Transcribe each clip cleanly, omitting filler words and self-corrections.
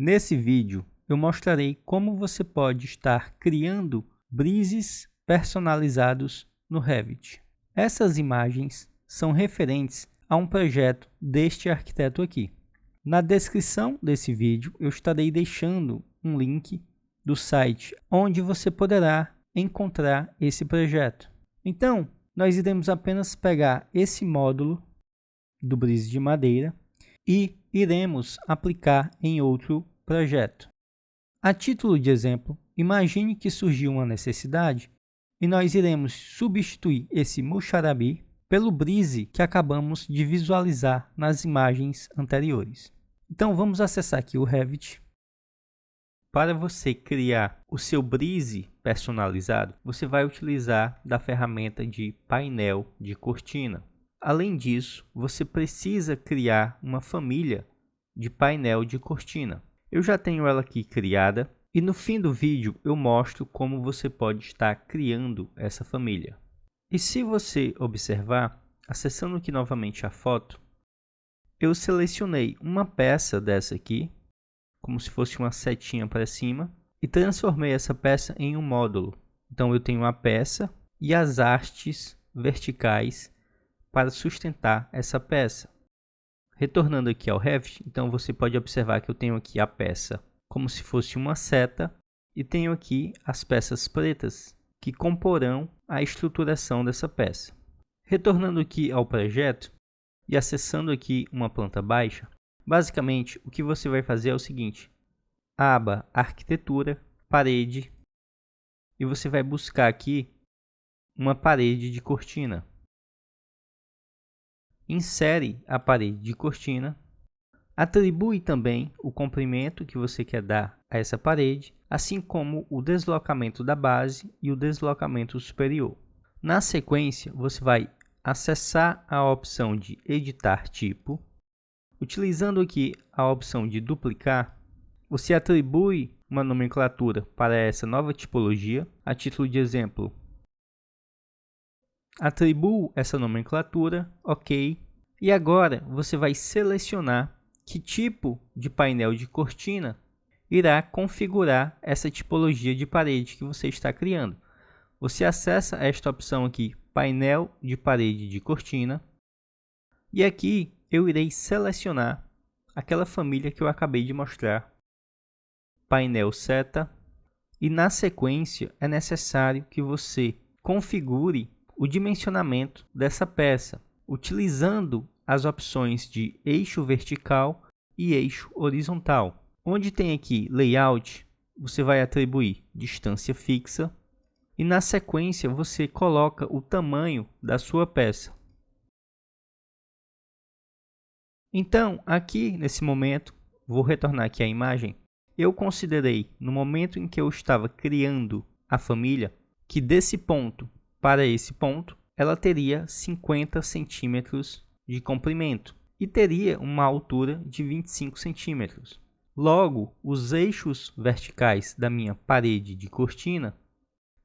Nesse vídeo, eu mostrarei como você pode estar criando brises personalizados no Revit. Essas imagens são referentes a um projeto deste arquiteto aqui. Na descrição desse vídeo, eu estarei deixando um link do site onde você poderá encontrar esse projeto. Então, nós iremos apenas pegar esse módulo do brise de madeira e iremos aplicar em outro projeto. A título de exemplo, imagine que surgiu uma necessidade e nós iremos substituir esse Muxarabi pelo brise que acabamos de visualizar nas imagens anteriores. Então vamos acessar aqui o Revit. Para você criar o seu brise personalizado, você vai utilizar da ferramenta de painel de cortina. Além disso, você precisa criar uma família de painel de cortina. Eu já tenho ela aqui criada e no fim do vídeo eu mostro como você pode estar criando essa família. E se você observar, acessando aqui novamente a foto, eu selecionei uma peça dessa aqui, como se fosse uma setinha para cima, e transformei essa peça em um módulo. Então eu tenho a peça e as hastes verticais para sustentar essa peça. Retornando aqui ao Revit, então você pode observar que eu tenho aqui a peça como se fosse uma seta e tenho aqui as peças pretas que comporão a estruturação dessa peça. Retornando aqui ao projeto e acessando aqui uma planta baixa, basicamente o que você vai fazer é o seguinte: aba arquitetura, parede, e você vai buscar aqui uma parede de cortina. Insere a parede de cortina, atribui também o comprimento que você quer dar a essa parede, assim como o deslocamento da base e o deslocamento superior. Na sequência, você vai acessar a opção de editar tipo. Utilizando aqui a opção de duplicar, você atribui uma nomenclatura para essa nova tipologia. A título de exemplo, atribuo essa nomenclatura, ok. E agora você vai selecionar que tipo de painel de cortina irá configurar essa tipologia de parede que você está criando. Você acessa esta opção aqui, painel de parede de cortina, e aqui eu irei selecionar aquela família que eu acabei de mostrar, painel seta, e na sequência é necessário que você configure o dimensionamento dessa peça, utilizando as opções de eixo vertical e eixo horizontal. Onde tem aqui layout, você vai atribuir distância fixa e na sequência você coloca o tamanho da sua peça. Então, aqui nesse momento, vou retornar aqui a imagem, eu considerei no momento em que eu estava criando a família, que desse ponto para esse ponto, ela teria 50 centímetros de comprimento e teria uma altura de 25 centímetros. Logo, os eixos verticais da minha parede de cortina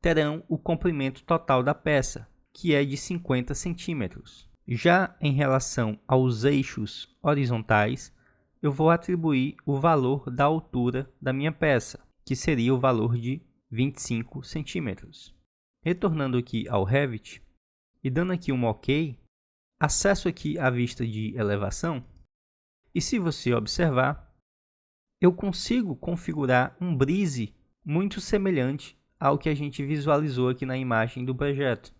terão o comprimento total da peça, que é de 50 centímetros. Já em relação aos eixos horizontais, eu vou atribuir o valor da altura da minha peça, que seria o valor de 25 centímetros. Retornando aqui ao Revit e dando aqui um OK, acesso aqui a vista de elevação e se você observar, eu consigo configurar um brise muito semelhante ao que a gente visualizou aqui na imagem do projeto.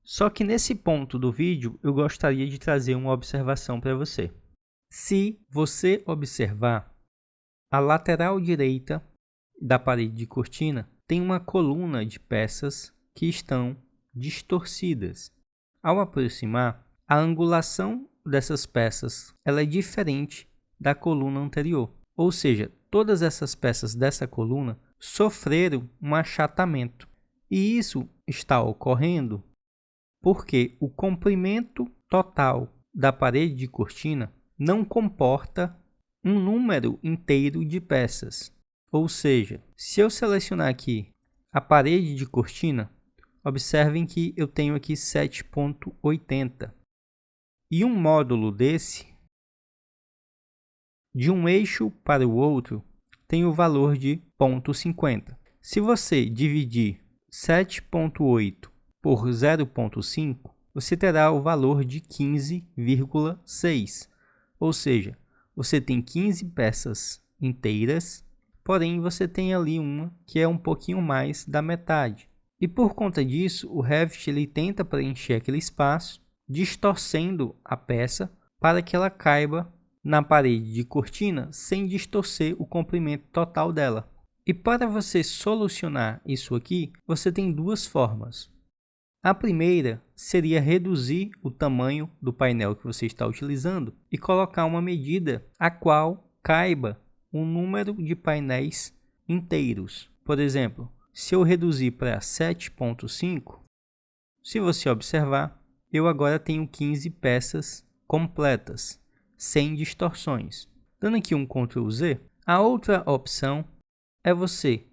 Só que nesse ponto do vídeo eu gostaria de trazer uma observação para você. Se você observar, a lateral direita da parede de cortina tem uma coluna de peças que estão distorcidas. Ao aproximar, a angulação dessas peças ela é diferente da coluna anterior. Ou seja, todas essas peças dessa coluna sofreram um achatamento. E isso está ocorrendo porque o comprimento total da parede de cortina não comporta um número inteiro de peças. Ou seja, se eu selecionar aqui a parede de cortina, observem que eu tenho aqui 7,80. E um módulo desse, de um eixo para o outro, tem o valor de 0,50. Se você dividir 7,8 por 0,5, você terá o valor de 15,6. Ou seja, você tem 15 peças inteiras, porém você tem ali uma que é um pouquinho mais da metade. E por conta disso, o Revit ele tenta preencher aquele espaço, distorcendo a peça para que ela caiba na parede de cortina sem distorcer o comprimento total dela. E para você solucionar isso aqui, você tem duas formas. A primeira seria reduzir o tamanho do painel que você está utilizando e colocar uma medida a qual caiba um número de painéis inteiros. Por exemplo, se eu reduzir para 7,5, se você observar, eu agora tenho 15 peças completas, sem distorções. Dando aqui um Ctrl Z, a outra opção é você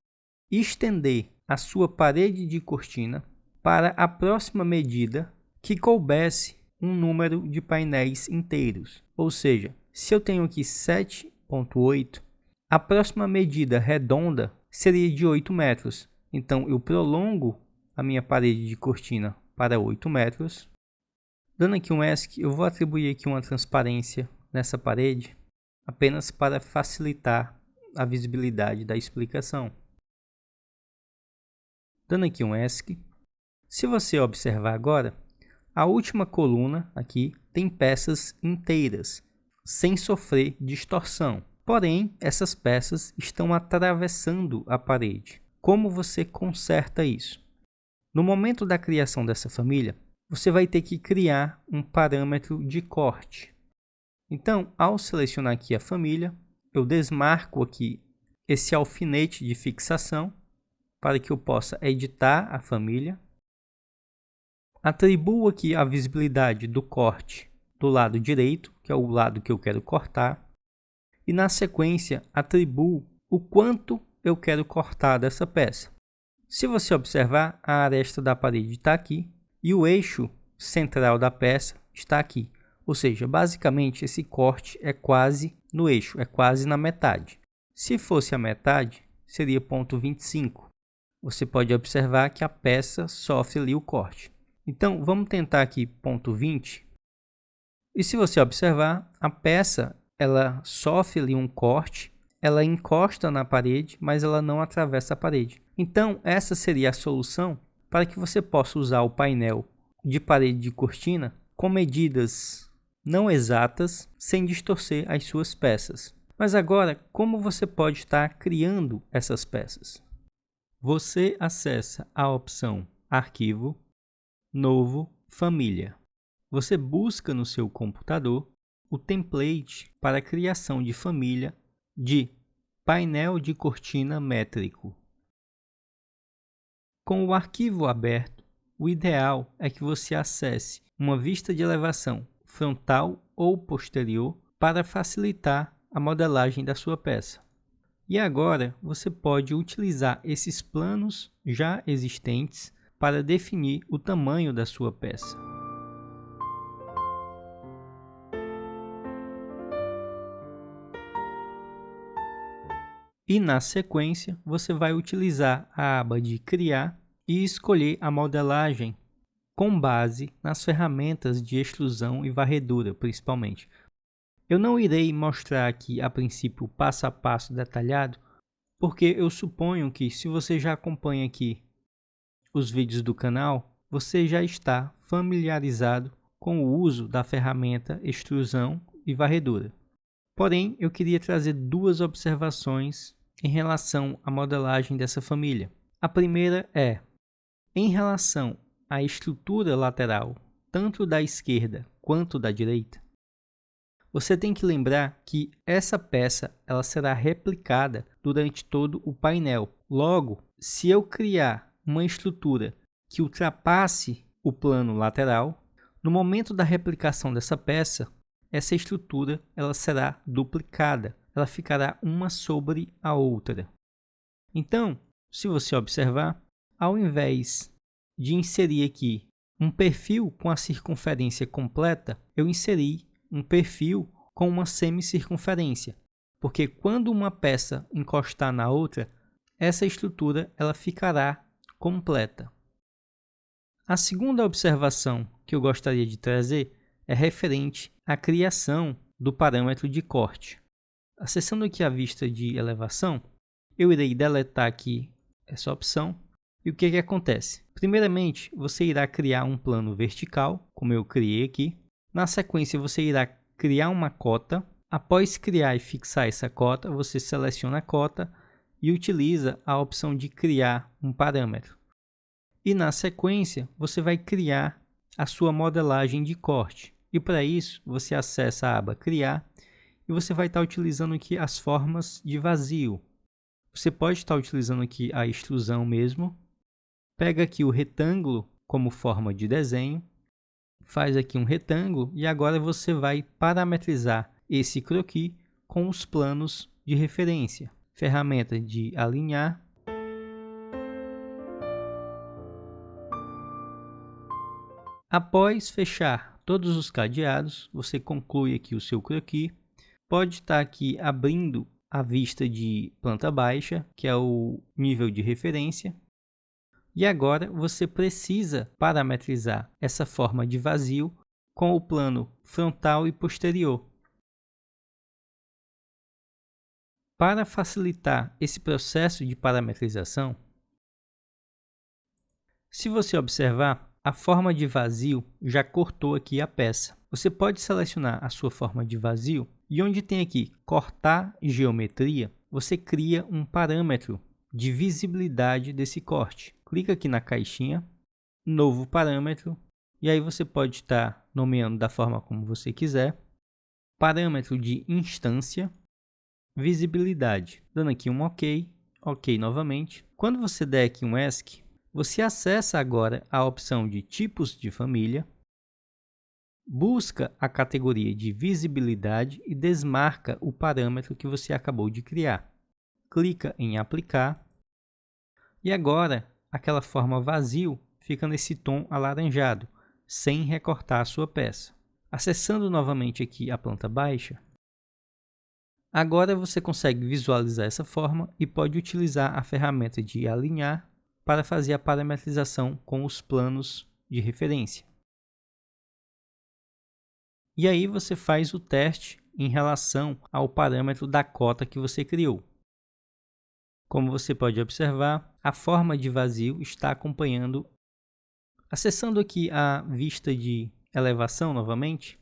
estender a sua parede de cortina para a próxima medida que coubesse um número de painéis inteiros. Ou seja, se eu tenho aqui 7,8, a próxima medida redonda seria de 8 metros. Então, eu prolongo a minha parede de cortina para 8 metros. Dando aqui um ESC, eu vou atribuir aqui uma transparência nessa parede, apenas para facilitar a visibilidade da explicação. Dando aqui um ESC. Se você observar agora, a última coluna aqui tem peças inteiras, sem sofrer distorção. Porém, essas peças estão atravessando a parede. Como você conserta isso? No momento da criação dessa família, você vai ter que criar um parâmetro de corte. Então, ao selecionar aqui a família, eu desmarco aqui esse alfinete de fixação para que eu possa editar a família. Atribuo aqui a visibilidade do corte do lado direito, que é o lado que eu quero cortar. E na sequência, atribuo o quanto eu quero cortar dessa peça. Se você observar, a aresta da parede está aqui e o eixo central da peça está aqui. Ou seja, basicamente esse corte é quase no eixo, é quase na metade. Se fosse a metade, seria 0,25. Você pode observar que a peça sofre ali o corte. Então, vamos tentar aqui 0,20. E se você observar, a peça ela sofre ali um corte, ela encosta na parede, mas ela não atravessa a parede. Então, essa seria a solução para que você possa usar o painel de parede de cortina com medidas não exatas, sem distorcer as suas peças. Mas agora, como você pode estar criando essas peças? Você acessa a opção Arquivo, Novo, Família. Você busca no seu computador o template para a criação de família de painel de cortina métrico. Com o arquivo aberto, o ideal é que você acesse uma vista de elevação frontal ou posterior para facilitar a modelagem da sua peça. E agora você pode utilizar esses planos já existentes para definir o tamanho da sua peça. E na sequência, você vai utilizar a aba de Criar e escolher a modelagem com base nas ferramentas de extrusão e varredura, principalmente. Eu não irei mostrar aqui a princípio o passo a passo detalhado, porque eu suponho que se você já acompanha aqui os vídeos do canal, você já está familiarizado com o uso da ferramenta extrusão e varredura. Porém, eu queria trazer duas observações em relação à modelagem dessa família. A primeira é, em relação à estrutura lateral, tanto da esquerda quanto da direita, você tem que lembrar que essa peça ela será replicada durante todo o painel. Logo, se eu criar uma estrutura que ultrapasse o plano lateral, no momento da replicação dessa peça, essa estrutura ela será duplicada, ela ficará uma sobre a outra. Então, se você observar, ao invés de inserir aqui um perfil com a circunferência completa, eu inseri um perfil com uma semicircunferência. porque quando uma peça encostar na outra, essa estrutura ela ficará completa. A segunda observação que eu gostaria de trazer é referente à criação do parâmetro de corte. Acessando aqui a vista de elevação, eu irei deletar aqui essa opção. E o que acontece? Primeiramente, você irá criar um plano vertical, como eu criei aqui. Na sequência, você irá criar uma cota. Após criar e fixar essa cota, você seleciona a cota e utiliza a opção de criar um parâmetro. E na sequência, você vai criar a sua modelagem de corte. E para isso, você acessa a aba Criar e você vai estar utilizando aqui as formas de vazio. Você pode estar utilizando aqui a extrusão mesmo. Pega aqui o retângulo como forma de desenho, faz aqui um retângulo e agora você vai parametrizar esse croquis com os planos de referência. Ferramenta de alinhar. Após fechar todos os cadeados, você conclui aqui o seu croquis. Pode estar aqui abrindo a vista de planta baixa, que é o nível de referência. E agora você precisa parametrizar essa forma de vazio com o plano frontal e posterior. Para facilitar esse processo de parametrização, se você observar, a forma de vazio já cortou aqui a peça. Você pode selecionar a sua forma de vazio e onde tem aqui cortar geometria, você cria um parâmetro de visibilidade desse corte. Clica aqui na caixinha, novo parâmetro, e aí você pode estar nomeando da forma como você quiser. Parâmetro de instância, visibilidade, dando aqui um OK, OK novamente. Quando você der aqui um ESC, você acessa agora a opção de tipos de família, busca a categoria de visibilidade e desmarca o parâmetro que você acabou de criar. Clica em aplicar e agora aquela forma vazio fica nesse tom alaranjado, sem recortar a sua peça. Acessando novamente aqui a planta baixa, agora você consegue visualizar essa forma e pode utilizar a ferramenta de alinhar para fazer a parametrização com os planos de referência. E aí você faz o teste em relação ao parâmetro da cota que você criou. Como você pode observar, a forma de vazio está acompanhando. Acessando aqui a vista de elevação novamente,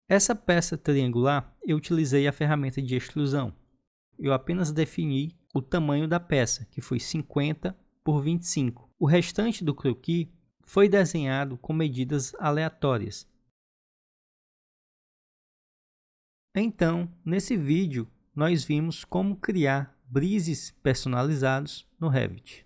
essa peça triangular eu utilizei a ferramenta de extrusão. Eu apenas defini o tamanho da peça, que foi 50 por 25. O restante do croquis foi desenhado com medidas aleatórias. Então, nesse vídeo, nós vimos como criar brises personalizados no Revit.